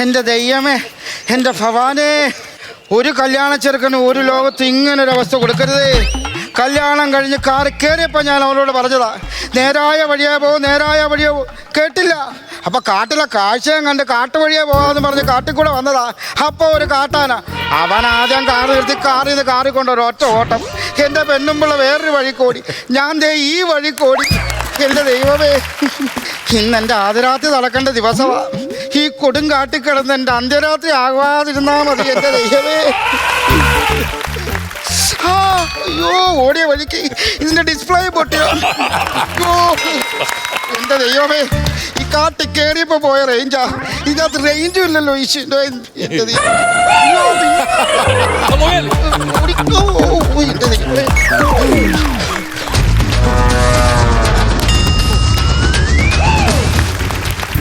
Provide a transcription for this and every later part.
എൻ്റെ ദൈവമേ, എൻ്റെ ഭവാനേ, ഒരു കല്യാണ ചെറുക്കന് ഒരു ലോകത്ത് ഇങ്ങനൊരവസ്ഥ കൊടുക്കരുതേ. കല്യാണം കഴിഞ്ഞ് കാറ് കയറിയപ്പോൾ ഞാൻ അവളോട് പറഞ്ഞതാ, നേരായ വഴിയേ പോവും, നേരായ വഴിയേ പോവും. കേട്ടില്ല. അപ്പം കാട്ടിലെ കാഴ്ചയും കണ്ട് കാട്ടുവഴിയേ പോകാമെന്ന് പറഞ്ഞ് കാട്ടിൽ കൂടെ വന്നതാ. അപ്പോൾ ഒരു കാട്ടാന അവൻ ആദ്യം കാറ് നിർത്തി കാറിൽ കൊണ്ടൊരു ഒറ്റ ഓട്ടം. എൻ്റെ പെണ്ണുമ്പിള്ള വേറൊരു വഴിക്കോടി, ഞാൻ ദേ ഈ വഴിക്കോടി. എൻ്റെ ദൈവമേ, ഇന്ന് എൻ്റെ ആദ്യരാത്രി നടക്കേണ്ട ദിവസമാണ്. ഈ കൊടും കാട്ടിക്കിടന്ന് എൻ്റെ അന്ത്യരാത്രി ആകാതിരുന്നാൽ മതി. എൻ്റെ ദൈവമേ, അയ്യോ, ഓടിയ വഴിക്ക് ഇതിൻ്റെ ഡിസ്പ്ലേ പൊട്ടിയോ. അയ്യോ, എൻ്റെ ദൈവമേ, ഈ കാട്ടിൽ കയറിയപ്പോൾ പോയ റേഞ്ചാ, ഇതിനകത്ത് റേഞ്ചും ഇല്ലല്ലോ. ഈശ്വരൻ്റെ എൻ്റെ ദൈവമേ,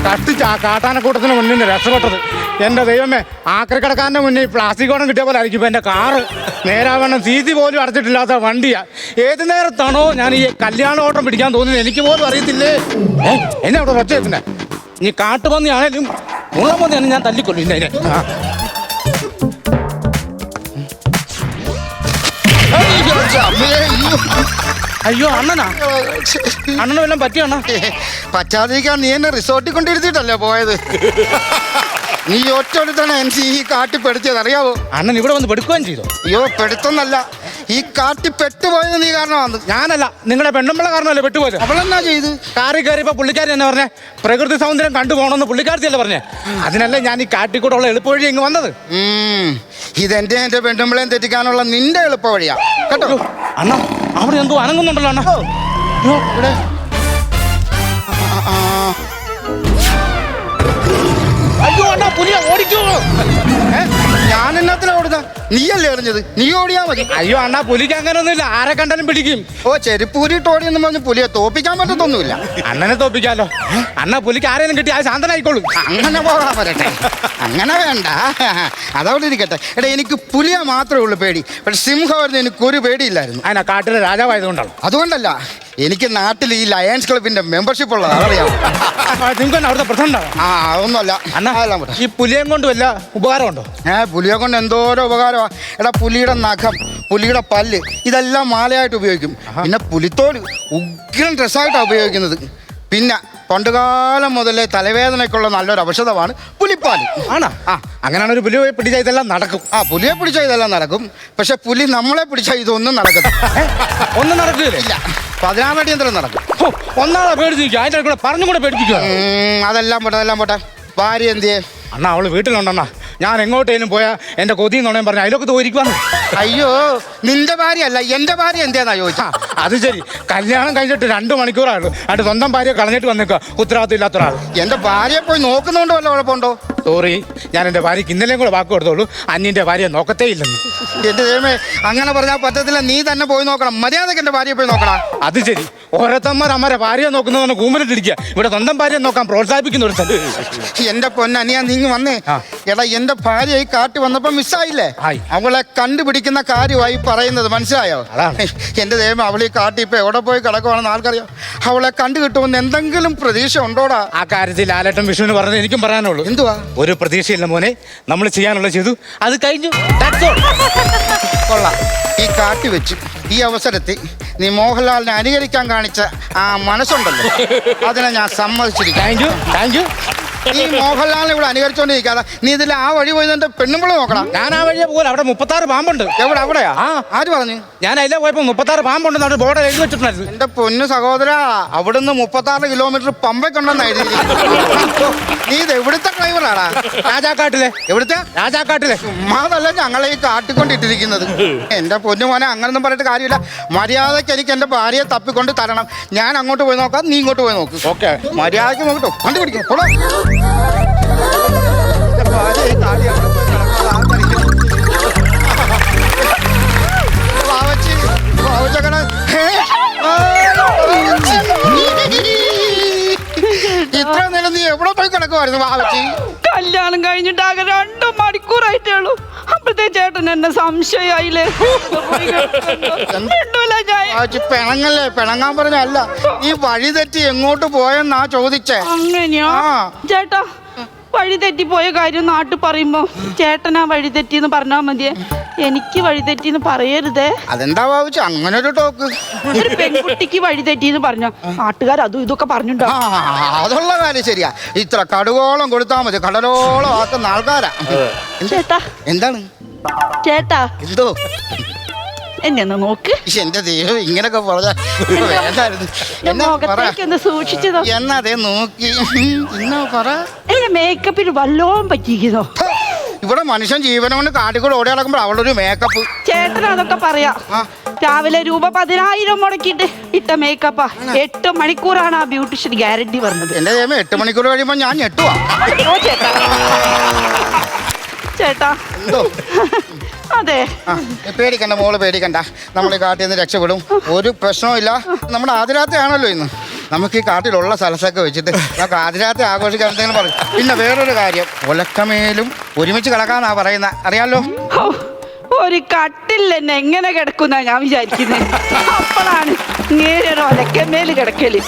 കത്തിച്ച് ആ കാട്ടാനക്കൂട്ടത്തിന് മുന്നിൽ രക്ഷപ്പെട്ടത്. എൻ്റെ ദൈവമേ, ആക്രിക്കടക്കാരൻ്റെ മുന്നിൽ പ്ലാസ്റ്റിക് ഓണം കിട്ടിയ പോലെ ആയിരിക്കും. ഇപ്പം എൻ്റെ കാറ് നേരാവണ്ണം സീസി പോലും അടച്ചിട്ടില്ലാത്ത വണ്ടിയാണ്. ഏത് നേരത്താണോ ഞാൻ ഈ കല്യാണ ഓട്ടം പിടിക്കാൻ തോന്നുന്നത് എനിക്ക് പോലും അറിയത്തില്ലേ. എന്നെ അവിടെ ഒച്ച എത്തുന്നേ. ഈ കാട്ടുപന്നിയാണേലും മുളപന്നിയാണെങ്കിലും ഞാൻ തല്ലിക്കൊള്ളു. ഇല്ല അതിനെ അയ്യോ, അണ്ണനാ? അണ്ണന് വല്ലതും പറ്റിയോ? അണ്ണ പറ്റാതിരിക്കാൻ നീ എന്നെ റിസോർട്ടിൽ കൊണ്ടിരുത്തിട്ടല്ലേ പോയത്? നീ ഒറ്റൊടുത്താണ് എനിക്ക് ഈ കാട്ടി പെടുത്തിയത്, അറിയാവോ? അണ്ണൻ ഇവിടെ വന്ന് പെടുക്കുകയും ചെയ്തോ? അയ്യോ, പെടുത്തൊന്നല്ല, ഈ കാട്ടി പെട്ടുപോയത് നീ കാരണമാണ്. ഞാനല്ല, നിങ്ങളുടെ പെണ്ണുമ്പിള്ള കാരണമല്ലേ പെട്ടുപോയത്. അവളെന്നാ ചെയ്ത്? കാറിൽ കയറിയപ്പോ പുള്ളിക്കാരി എന്നെ പറഞ്ഞേ പ്രകൃതി സൗന്ദര്യം കണ്ടുപോകണമെന്ന് പുള്ളിക്കാരത്തിയല്ലേ പറഞ്ഞേ. അതിനല്ലേ ഞാൻ ഈ കാട്ടിക്കൂടെ ഉള്ള എളുപ്പവഴി ഇങ്ങ് വന്നത്. ഇതെന്റെ പെണ്ണുമ്പിളയും തെറ്റിക്കാനുള്ള നിന്റെ എളുപ്പവഴിയാ കേട്ടോ. അണ്ണ അവിടെ എന്തോ അനങ്ങുന്നുണ്ടല്ലോ. അണ്ണ ഇവിടെ അയ്യോ അണ്ണാ, പുലിയ ഓടിക്കോ. ഞാൻ എന്നത്തിനാ ഓടുന്ന? നീയല്ലേ എറിഞ്ഞത്, നീ ഓടിയാ മതി. അയ്യോ അണ്ണാ, പുലിക്ക് അങ്ങനെ ഒന്നുമില്ല, ആരെ കണ്ടാലും പിടിക്കും. ഓ, ചെരുപ്പൂരിട്ട് ഓടിയെന്ന് പറഞ്ഞ് പുലിയെ തോപ്പിക്കാൻ പറ്റത്തൊന്നുമില്ല. അണ്ണനെ തോപ്പിക്കാലോ. അണ്ണാ, പുലിക്ക് ആരെയും കിട്ടി ആ ശാന്തനായിക്കോളും. അങ്ങനെ പോകാൻ പറ്റട്ടെ, അങ്ങനെ വേണ്ട, അതവിടെ ഇരിക്കട്ടെ. എടാ, എനിക്ക് പുലിയെ മാത്രമേ ഉള്ളൂ പേടി, പക്ഷെ സിംഹമായിരുന്നു എനിക്കൊരു പേടിയില്ലായിരുന്നു. അതിനാ കാട്ടിലെ രാജാവായതുകൊണ്ടാണ്. അതുകൊണ്ടല്ല, എനിക്ക് നാട്ടിൽ ഈ ലയൺസ് ക്ലബിന്റെ മെമ്പർഷിപ്പ് ഉള്ളത്, അതറിയാം. അവിടുത്തെ പ്രസിഡന്റാണ്. ആ, അതൊന്നുമല്ല. ഈ പുലിയെ കൊണ്ട് വല്ല ഉപകാരമുണ്ടോ? പുലിയെ കൊണ്ട് എന്തോരോ ഉപകാരമാണ്. എടാ, പുലിയുടെ നഖം, പുലിയുടെ പല്ല്, ഇതെല്ലാം മാലയായിട്ട് ഉപയോഗിക്കും. പിന്നെ പുലിത്തോല് ഉഗ്രൻ ഡ്രസ്സായിട്ടാണ് ഉപയോഗിക്കുന്നത്. പിന്നെ പണ്ടുകാലം മുതലേ തലവേദനയ്ക്കുള്ള നല്ലൊരു ഔഷധമാണ് പുലിപ്പാൽ. ആണോ? ആ, അങ്ങനെയാണ്. ഒരു പുലിയെ പിടിച്ചാൽ ഇതെല്ലാം നടക്കും. ആ, പുലിയെ പിടിച്ചാൽ ഇതെല്ലാം നടക്കും. പക്ഷെ പുലി നമ്മളെ പിടിച്ചാൽ ഇതൊന്നും നടക്കും. ഒന്നും നടക്കില്ല. 16 അടിയന്തരം നടക്കും. ഒന്നാളെ പേടിച്ചിരിക്കും, അതിൻ്റെ കൂടെ പറഞ്ഞും കൂടെ പേടിപ്പിക്കുക. അതെല്ലാം പോട്ടെ, അതെല്ലാം പോട്ടെ. ഭാര്യ എന്തിയേ? അണ്ണാ, അവള് വീട്ടിലുണ്ടണ്ണ. ഞാൻ എങ്ങോട്ടേലും പോയാൽ എൻ്റെ കൊതിയെന്നുണയും പറഞ്ഞ അതിലൊക്കെ തോരിക്കുവാന്ന്. അയ്യോ, നിന്റെ ഭാര്യ അല്ല, എൻ്റെ ഭാര്യ എന്തിയാന്നാ ചോദിച്ചാ? അത് ശരി, കല്യാണം കഴിഞ്ഞിട്ട് 2 മണിക്കൂറായുള്ളൂ, അത് സ്വന്തം ഭാര്യ കളഞ്ഞിട്ട് വന്നേക്കുക. ഉത്തരവാദിത്വം ഇല്ലാത്ത ഒരാൾ. എൻ്റെ ഭാര്യയെ പോയി നോക്കുന്നുണ്ടോ വല്ല കുഴപ്പമുണ്ടോ? സോറി, ഞാൻ എൻ്റെ ഭാര്യയ്ക്ക് ഇന്നലെയും കൂടെ വാക്ക് കൊടുത്തോളൂ, അന്യൻ്റെ ഭാര്യയെ നോക്കത്തേ ഇല്ലെന്ന്. എൻ്റെ ദൈവമേ, അങ്ങനെ പറഞ്ഞാൽ പറ്റത്തില്ല. നീ തന്നെ പോയി നോക്കണം, മര്യാദക്ക് എൻ്റെ ഭാര്യയെ പോയി നോക്കണം. അത് ശരി, ഓരോരുത്തന്മാർ അമ്മരെ ഭാര്യയെ നോക്കുന്നതെന്ന് കൂമ്പനിട്ടിരിക്കുക. ഇവിടെ സ്വന്തം ഭാര്യയെ നോക്കാൻ പ്രോത്സാഹിപ്പിക്കുന്ന ഒരു സ്ഥലം. എൻ്റെ പൊന്നനിയാ, നീ വന്നേ. എടാ, എൻ്റെ ഭാര്യ ഈ കാട്ടി വന്നപ്പോ മിസ്സായില്ലേ? അവളെ കണ്ടുപിടിക്കുന്ന കാര്യമായി പറയുന്നത്, മനസ്സിലായോ? എൻ്റെ ദൈവം, അവൾ ഈ കാട്ടി ഇപ്പൊ എവിടെ പോയി കിടക്കുവാണെന്ന് ആർക്കറിയാം. അവളെ കണ്ടു കിട്ടുമെന്ന് എന്തെങ്കിലും പ്രതീക്ഷ ഉണ്ടോടാ? ആ കാര്യത്തിൽ ലാലേട്ടൻ വിഷ്ണുവിന് പറഞ്ഞത് എനിക്കും പറയാനുള്ളൂ. എന്തുവാ? ഒരു പ്രതീക്ഷയില്ല മോനെ, നമ്മൾ ചെയ്യാനുള്ള ചെയ്തു, അത് കഴിഞ്ഞു. കൊള്ളാം. ഈ കാട്ടി വെച്ച് ഈ അവസരത്തിൽ നീ മോഹൻലാലിനെ അനുകരിക്കാൻ കാണിച്ച ആ മനസ്സുണ്ടല്ലോ, അതിനെ ഞാൻ സമ്മതിച്ചിരിക്കും. Thank you. ഈ മോഹൻലാലിനെ ഇവിടെ അനുകരിച്ചോണ്ടിരിക്കാതെ നീ ഇതിൽ ആ വഴി പോയി എന്റെ പെണ്ണുമ്പോൾ നോക്കണം. ഞാൻ ആ വഴിയെ പോലെ, അവിടെ 36 പാമ്പുണ്ട്. എവിടെ? അവിടെയാ? ആ, ആര് പറഞ്ഞു? ഞാൻ അതിലെ പോയപ്പോ 36 പാമ്പുണ്ടെന്ന് അവിടെ ബോർഡ് എഴുതി വെച്ചിട്ടുണ്ടായിരുന്നു. എന്റെ പൊന്നു സഹോദര, അവിടുന്ന് 36 കിലോമീറ്റർ പമ്പയ്ക്കുണ്ടെന്ന് എഴുതി. നീ ഇത് എവിടുത്തെ ഡ്രൈവറാടാ? രാജാക്കാട്ടിലെ. എവിടുത്തെ? രാജാക്കാട്ടിലെ. അതല്ല ഞങ്ങളെ ഈ കാട്ടിക്കൊണ്ടിട്ടിരിക്കുന്നത്. എന്റെ പൊന്നു മോനെ, അങ്ങനൊന്നും പറഞ്ഞിട്ട് കാര്യമില്ല. മര്യാദയ്ക്ക് എനിക്ക് എന്റെ ഭാര്യയെ തപ്പിക്കൊണ്ട് തരണം. ഞാൻ അങ്ങോട്ട് പോയി നോക്കാം, നീ ഇങ്ങോട്ട് പോയി നോക്ക്. ഓക്കെ, മര്യാദയ്ക്ക് നോക്കട്ടോ. കണ്ടുപിടിക്കണം. ഇത്ര നേരം നീ എവിടെ പോയി കിടക്കുമായിരുന്നു വാവച്ചി? കല്യാണം കഴിഞ്ഞിട്ട് ആകെ 2 മണിക്കൂറായിട്ടേ ഉള്ളൂ. അപ്പോഴത്തെ ചേട്ടൻ എന്നെ സംശയായില്ലേ? പിണങ്ങല്ലേ? പിണങ്ങാൻ പറഞ്ഞല്ല, ഈ വഴി തെറ്റി എങ്ങോട്ട് പോയെന്നാ ചോദിച്ചേ. അങ്ങനെയാ ചേട്ടാ? വഴി തെറ്റിപ്പോയ കാര്യം നാട്ടിൽ പറയുമ്പോ ചേട്ടനാ വഴി തെറ്റിന്ന് പറഞ്ഞാ മതിയെ, എനിക്ക് വഴി തെറ്റിന്ന് പറയരുതേ. അതെന്താ ഭാവിച്ചു അങ്ങനെ ഒരു ടോക്ക്? ഒരു പെൺകുട്ടിക്ക് വഴി തെറ്റിന്ന് പറഞ്ഞ നാട്ടുകാർ അതും ഇതൊക്കെ പറഞ്ഞിട്ടുണ്ടോ? അതുള്ള കാര്യം ശരിയാ. ഇത്ര കടുവോളം കൊടുത്താൽ മതി, കടലോളം ആക്കുന്ന ആൾക്കാരാ. ചേട്ടാ എന്താണ് ചേട്ടാ, എന്തോ എന്നെ ഒന്ന് നോക്ക്. എന്റെ ദൈവം ഇങ്ങനൊക്കെ പറഞ്ഞ മുഖത്തേക്ക് സൂക്ഷിച്ചു എന്നതേ നോക്കി ഇന്ന പറ. എന്റെ മേക്കപ്പിന് വല്ലോം പറ്റിയിരിക്കുന്നോ? ഇവിടെ മനുഷ്യൻ ജീവനം കൊണ്ട് കാട്ടിക്കൂടെ ഓടി നടക്കുമ്പോൾ അവളുടെ ഒരു മേക്കപ്പ്. ചേട്ടൻ അതൊക്കെ പറയാ. രാവിലെ രൂപ 10,000 മുടക്കിയിട്ട് ഇട്ട മേക്കപ്പാ. 8 മണിക്കൂറാണ് ആ ബ്യൂട്ടീഷ്യൻ ഗ്യാരണ്ടി പറഞ്ഞത്. എന്റെ ദൈവം 8 മണിക്കൂർ കഴിയുമ്പോ ഞാൻ ഞെട്ടുവാ. ചേട്ടാ എന്തോ? അതെ, പേടിക്കണ്ട മോള്, പേടിക്കണ്ട. നമ്മൾ ഈ കാട്ടിൽ നിന്ന് രക്ഷപ്പെടും, ഒരു പ്രശ്നവും ഇല്ല. നമ്മുടെ ആദ്യരാത്രി ആണല്ലോ ഇന്ന്. നമുക്ക് ഈ കാട്ടിലുള്ള സ്ഥലത്തൊക്കെ വെച്ചിട്ട് നമുക്ക് ആദ്യരാത്രി ആഘോഷിക്കാൻ എന്തെങ്കിലും പറയും. പിന്നെ വേറൊരു കാര്യം, ഒലക്കമേലും ഒരുമിച്ച് കിടക്കാന്നാ പറയുന്ന, അറിയാലോ? ഒരു കട്ടിൽ എന്നെ എങ്ങനെ കിടക്കുന്ന ഞാൻ വിചാരിക്കുന്നത്. അപ്പോഴാണ് ഇങ്ങനെ ഒരു ഒലക്കമേല് കിടക്കല്.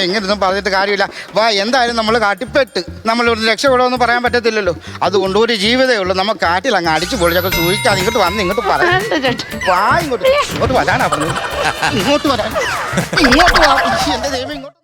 എങ്ങനെയൊന്നും പറഞ്ഞിട്ട് കാര്യമില്ല. വാ, എന്തായാലും നമ്മൾ കാട്ടിപ്പെട്ട് നമ്മൾ ഒരു രക്ഷപ്പെടുമെന്ന് പറയാൻ പറ്റത്തില്ലല്ലോ. അതുകൊണ്ട് ഒരു ജീവിതമേ ഉള്ളൂ. നമുക്ക് കാട്ടിൽ അങ്ങ് അടിച്ചു പൊളിച്ചൊക്കെ സൂചിക്കാതെ ഇങ്ങോട്ട് വന്ന് ഇങ്ങോട്ട് പറയാം. വാ, ഇങ്ങോട്ട് വരാനാ പറഞ്ഞത്. ഇങ്ങോട്ട് വരാൻ, ഇങ്ങോട്ട് വാ. എന്റെ ദൈവം, ഇങ്ങോട്ട്.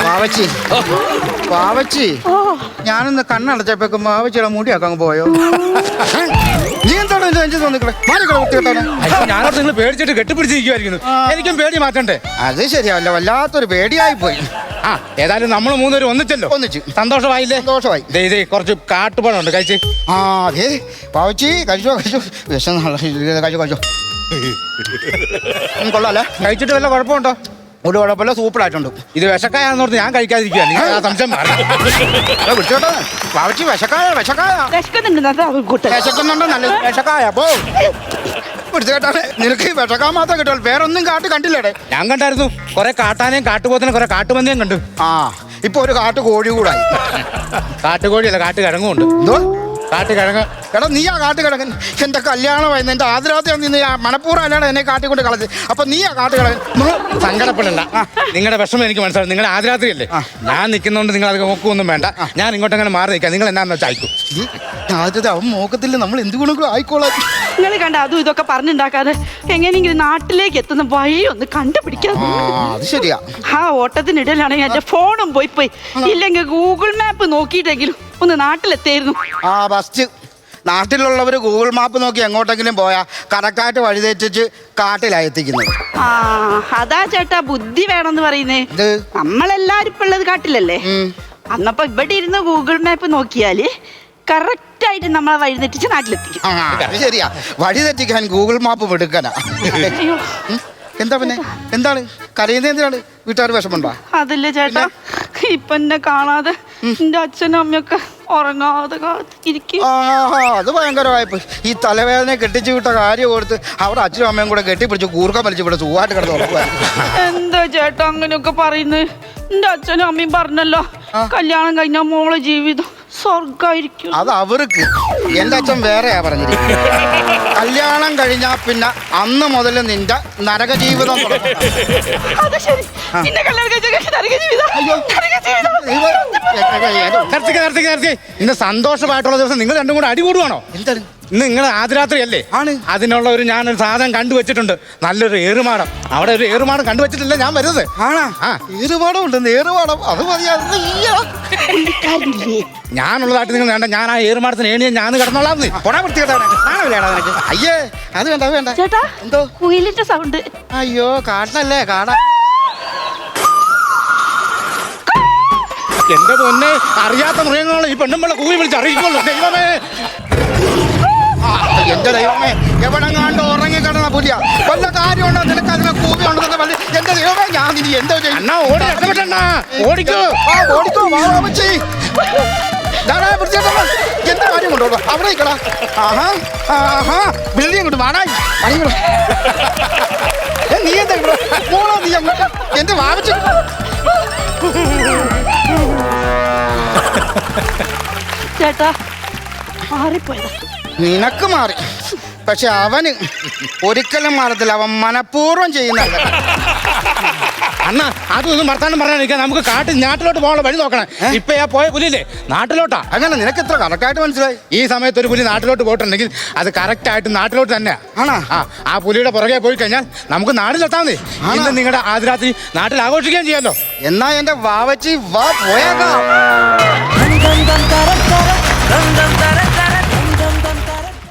വാവച്ചി, വാവച്ചി, ഞാനൊന്ന് കണ്ണടച്ചപ്പോഴേക്കും വാവച്ചിയുടെ മുടിയൊക്കെ അങ്ങ് പോയോ? നീ എന്താണ് തോന്നിക്കളെ കുത്തിയിട്ടാണ്? ഞാനോട് നിങ്ങൾ പേടിച്ചിട്ട് കെട്ടിപ്പിടിച്ചിരിക്കുമായിരിക്കുന്നു. എനിക്കും പേടി മാറ്റണ്ടേ? അത് ശരിയാവല്ല, വല്ലാത്തൊരു പേടിയായി പോയി. ആ, ഏതായാലും നമ്മൾ മൂന്നുപേരും ഒന്നിച്ചല്ലോ. ഒന്നിച്ച് സന്തോഷമായില്ലേ? സന്തോഷമായി. ഇതേ കുറച്ച് കാട്ടുപഴം ഉണ്ട്, കഴിച്ച്. ആ അതെ വാവച്ചി, കഴിച്ചോ കഴിച്ചോ. വിഷം കഴിച്ചോ കഴിച്ചോ. കൊള്ളാല്ലേ? കഴിച്ചിട്ട് വല്ല കുഴപ്പമുണ്ടോ? ഒരു കുഴപ്പമില്ല, സൂപ്പറായിട്ടുണ്ട്. ഇത് വിഷക്കായാന്നോർത്ത് ഞാൻ കഴിക്കാതിരിക്കുകയാണ്. നിങ്ങൾ ആ സംശയം മാറി വിളിച്ചോട്ടെ. വാവച്ചി വിഷക്കായ, വിഷക്കായ വിശക്കുന്നുണ്ടോ? നല്ല വിഷക്കായ പോ പിടിച്ചേട്ടാണ്. നിനക്ക് വിഷക്കാൻ മാത്രം കിട്ടുള്ളൂ, വേറൊന്നും കാട്ട് കണ്ടില്ലേടെ? ഞാൻ കണ്ടായിരുന്നു. കുറെ കാട്ടാനേയും കാട്ടുപോത്തിനും കുറെ കാട്ടുപന്നിയും കണ്ടു. ആ, ഇപ്പൊ ഒരു കാട്ടു കോഴി കൂടായി. കാട്ടുകോഴിയല്ല, കാട്ടുകിഴങ്ങും ഉണ്ട്. എന്തോ കാട്ടുകിഴങ്ങ്? എടാ, നീ ആ കാട്ടുകിഴങ്ങൻ. എന്റെ കല്യാണമായിരുന്നു, എന്റെ ആദ്യരാത്രി നിന്ന് മനപ്പൂർവ്വം അല്ലാതെ എന്നെ കാട്ടിക്കൊണ്ട് കളഞ്ഞത്. അപ്പൊ നീ ആ കാട്ടുകിഴങ്ങൻ. സങ്കടപ്പെടണ്ട, നിങ്ങളുടെ വിഷമം എനിക്ക് മനസ്സിലാവും. നിങ്ങളുടെ ആദ്യരാത്രിയല്ലേ, ഞാൻ നിൽക്കുന്നതുകൊണ്ട് നിങ്ങൾ അത് നോക്കുമൊന്നും വേണ്ട. ഞാൻ ഇങ്ങോട്ടങ്ങനെ മാറി നിൽക്കാം. നിങ്ങൾ എന്നാന്ന് വെച്ചാൽ അയക്കും. ആദ്യത്തെ അവൻ നോക്കത്തില്ല, നമ്മൾ എന്തുകൊണ്ടെങ്കിലും ആയിക്കോളാം. നിങ്ങൾ കണ്ട അതും ഇതൊക്കെ പറഞ്ഞുണ്ടാക്കാതെ എങ്ങനെയെങ്കിലും നാട്ടിലേക്ക് എത്തുന്ന വഴി ഒന്ന് കണ്ടുപിടിക്കാം. അത് ശരിയാ. ആ ഓട്ടത്തിനിടയിലാണെങ്കിൽ എന്റെ ഫോണും പോയി ഇല്ലെങ്കിൽ ഗൂഗിൾ മാപ്പ് നോക്കിയിട്ടെങ്കിലും ഒന്ന് നാട്ടിലെത്തിയായിരുന്നു. ആ ബസ് നാട്ടിലുള്ളവർ ഗൂഗിൾ മാപ്പ് നോക്കി എങ്ങോട്ടെങ്കിലും പോയാ കറക്റ്റായിട്ട് വഴിതെറ്റിച്ച് കാട്ടിലായി എത്തിക്കുന്നത്. ആ, അതാ ചേട്ടാ ബുദ്ധി വേണമെന്ന് പറയുന്നേ. നമ്മളെല്ലാരും ഇപ്പൊ ഉള്ളത് കാട്ടിലല്ലേ. അന്നപ്പോ ഇവിടെ ഇരുന്ന് ഗൂഗിൾ മാപ്പ് നോക്കിയാല് കറക്റ്റായിട്ട് നമ്മളെ വഴി തെറ്റിച്ച് നാട്ടിലെത്തിക്കും. അത് ശരിയാ, വഴി തെറ്റിക്കാൻ ഗൂഗിൾ മാപ്പ് എടുക്കാനാ. എന്താ പിന്നെ എന്താണ് കരയുന്നത്? എന്തിനാണ്? വീട്ടുകാർ വിഷമുണ്ടോ? അതല്ലേ ചേട്ടാ, ഇപ്പൊ എന്നെ കാണാതെ എന്റെ അച്ഛനും അമ്മയൊക്കെ ഉറങ്ങാതെ ഇരിക്കും. അത് ഭയങ്കരമായിപ്പോ. ഈ തലവേദന കെട്ടിച്ചു വിട്ട കാര്യം ഓർത്ത് അവിടെ അച്ഛനും അമ്മയും കൂടെ കെട്ടിപ്പിടിച്ച് കൂർക്കം വലിച്ച് ഇവിടെ സുഖമായിട്ട് കിടന്ന് ഉറപ്പായിരുന്നു. എന്താ ചേട്ടാ അങ്ങനെയൊക്കെ പറയുന്നത്? എന്റെ അച്ഛനും അമ്മയും പറഞ്ഞല്ലോ, കല്യാണം കഴിഞ്ഞ മോളെ ജീവിതം സ്വർഗായിരിക്കും. അത് അവർക്ക്. എന്റെ അച്ഛൻ വേറെയാ പറഞ്ഞിരിക്കുന്നത്. കല്യാണം കഴിഞ്ഞാ പിന്നെ അന്ന് മുതൽ നിന്റെ നരക ജീവിതം തുടങ്ങും. ഇന്ന് സന്തോഷമായിട്ടുള്ള ദിവസം നിങ്ങൾ രണ്ടും കൂടെ അടികൂടുവാണോ? എന്താണ് ഇന്ന് നിങ്ങൾ ആദ്യരാത്രി അല്ലേ? ആണ്. അതിനുള്ള ഞാനൊരു സാധനം കണ്ടുവച്ചിട്ടുണ്ട്, നല്ലൊരു ഏറുമാടം. അവിടെ ഒരു ഏറുമാടം കണ്ടുവച്ചിട്ടില്ല ഞാൻ വരുന്നത്. ആണാ? ഏറുപാടം ഉണ്ട്. ഏറുപാടം അത് മതിയാ. ഞാനുള്ളതായിട്ട് നിങ്ങൾ വേണ്ട. ഞാൻ ആ ഏറുമാടത്തിന് ഏണിയെ ഞാൻ കിടന്നോളാം. അയ്യേ, അത് വേണ്ട, അത് വേണ്ട. ചേട്ടാ എന്തോ കുയിലിന്റെ സൗണ്ട്. അയ്യോ, കാട്ടല്ലേ കാട. എന്റെ പൊന്നെ, അറിയാത്ത മൃഗങ്ങൾ ഈ പെണ്ണുമ്പളെ കൂവി വിളിച്ച് അറിയിക്കുള്ളൂ. ദൈവമേ, എന്റെ ദൈവമേ, എവിടെങ്ങാണ്ട് ഉറങ്ങിക്കിടന്ന പുലിയ വല്ല കാര്യമുണ്ടോ നിനക്ക്? അതിനെ കൂവി ഉണ്ടെന്ന് വള്ളി എന്റെ ദൈവമേ ഞാൻ ഇനി എന്തോ ചെയ്യും അണ്ണാ ഓടി രക്ഷപ്പെട്ടണ്ണാ ഓടിക്കോ ഓടിക്കോ വാവച്ചി എന്താ കാര്യം കൊണ്ടോ അവിടെ നിൽക്കടാ ആഹാ ബിൽഡിംഗ് കൊണ്ട് വാടായി നീ എന്താ പോണോ നീ അങ്ങോട്ട് എന്റെ വാവച്ചു ചേട്ടാ മാറിപ്പോയതാ. നിനക്ക് മാറി പക്ഷെ അവന് ഒരിക്കലും മാറത്തില്ല. അവൻ മനഃപൂർവ്വം ചെയ്യുന്നല്ല. അണ്ണാ അതൊന്നും വർത്താനം പറയാനിരിക്കാൻ നമുക്ക് നാട്ടിലോട്ട് പോകാനുള്ള വഴി നോക്കണം. ഇപ്പൊ ആ പോയ പുലിയില്ലേ നാട്ടിലോട്ടാ. അങ്ങനെ നിനക്ക് എത്ര കറക്റ്റായിട്ട് മനസ്സിലായി? ഈ സമയത്ത് ഒരു പുലി നാട്ടിലോട്ട് പോയിട്ടുണ്ടെങ്കിൽ അത് കറക്റ്റ് ആയിട്ട് നാട്ടിലോട്ട് തന്നെ ആണോ? ആ പുലിയുടെ പുറകെ പോയി കഴിഞ്ഞാൽ നമുക്ക് നാട്ടിലെത്താൻ മതി. ഇന്ന് നിങ്ങളുടെ ആദ്യരാത്രി നാട്ടിൽ ആഘോഷിക്കുകയും ചെയ്യാലോ. എന്നാ എന്റെ വാവച്ചി വാ പോയേക്കാം.